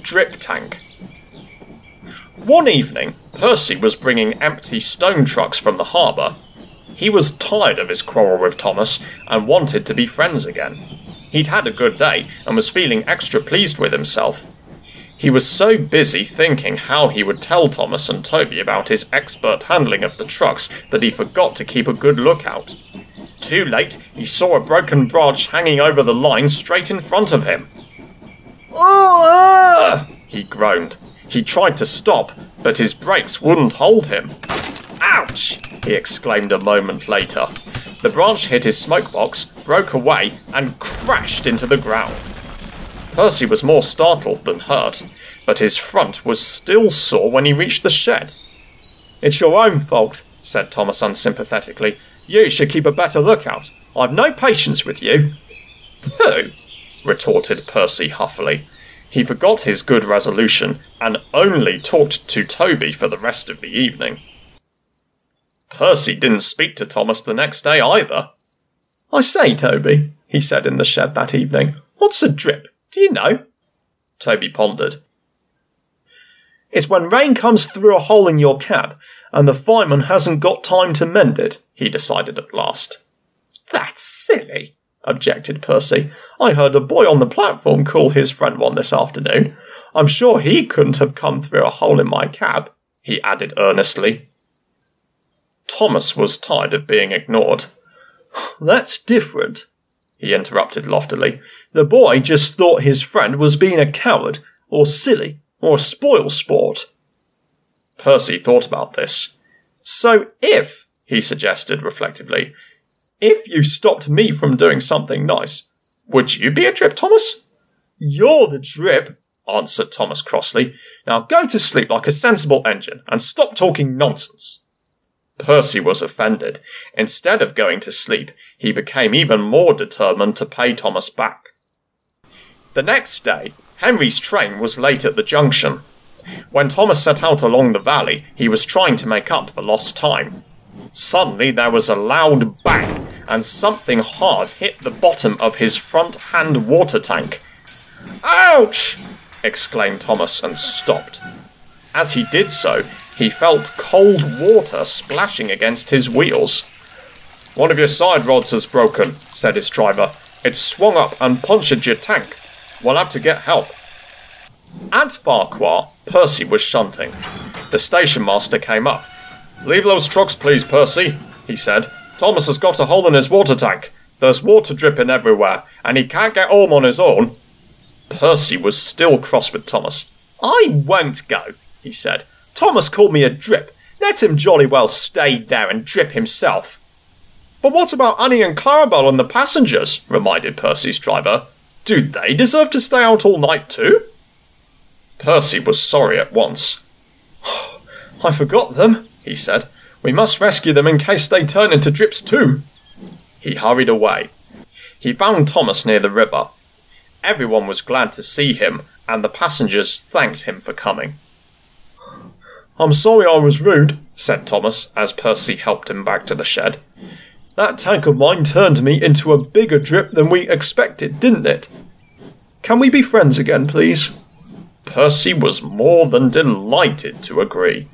drip tank. One evening, Percy was bringing empty stone trucks from the harbour. He was tired of his quarrel with Thomas and wanted to be friends again. He'd had a good day and was feeling extra pleased with himself. He was so busy thinking how he would tell Thomas and Toby about his expert handling of the trucks that he forgot to keep a good lookout. Too late, he saw a broken branch hanging over the line straight in front of him. "Oh!" he groaned. He tried to stop, but his brakes wouldn't hold him. "Ouch!" he exclaimed a moment later. The branch hit his smokebox, broke away, and crashed into the ground. Percy was more startled than hurt, but his front was still sore when he reached the shed. "It's your own fault," said Thomas unsympathetically. "You should keep a better lookout. I've no patience with you." "Pooh!" retorted Percy huffily. He forgot his good resolution and only talked to Toby for the rest of the evening. Percy didn't speak to Thomas the next day either. "I say, Toby," he said in the shed that evening, "what's a drip? Do you know?" Toby pondered. "It's when rain comes through a hole in your cab and the fireman hasn't got time to mend it," he decided at last. "That's silly," objected Percy. "I heard a boy on the platform call his friend one this afternoon. I'm sure he couldn't have come through a hole in my cab," he added earnestly. Thomas was tired of being ignored. "That's different," he interrupted loftily. "The boy just thought his friend was being a coward, or silly, or a spoil-sport." Percy thought about this. "So if," he suggested reflectively, "if you stopped me from doing something nice, would you be a drip, Thomas?" "You're the drip," answered Thomas crossly. "Now go to sleep like a sensible engine and stop talking nonsense." Percy was offended. Instead of going to sleep, he became even more determined to pay Thomas back. The next day, Henry's train was late at the junction. When Thomas set out along the valley, he was trying to make up for lost time. Suddenly there was a loud bang, and something hard hit the bottom of his front-hand water tank. "Ouch!" exclaimed Thomas and stopped. As he did so, he felt cold water splashing against his wheels. "One of your side rods has broken," said his driver. "It's swung up and punctured your tank. We'll have to get help." At Farquhar, Percy was shunting. The station master came up. "Leave those trucks, please, Percy," he said. "Thomas has got a hole in his water tank. There's water dripping everywhere, and he can't get home on his own." Percy was still cross with Thomas. "I won't go," he said. "Thomas called me a drip. Let him jolly well stay there and drip himself." "But what about Annie and Clarabelle and the passengers?" reminded Percy's driver. "Do they deserve to stay out all night too?" Percy was sorry at once. "I forgot them," he said. "We must rescue them in case they turn into drips too." He hurried away. He found Thomas near the river. Everyone was glad to see him, and the passengers thanked him for coming. "I'm sorry I was rude," said Thomas, as Percy helped him back to the shed. "That tank of mine turned me into a bigger drip than we expected, didn't it? Can we be friends again, please?" Percy was more than delighted to agree.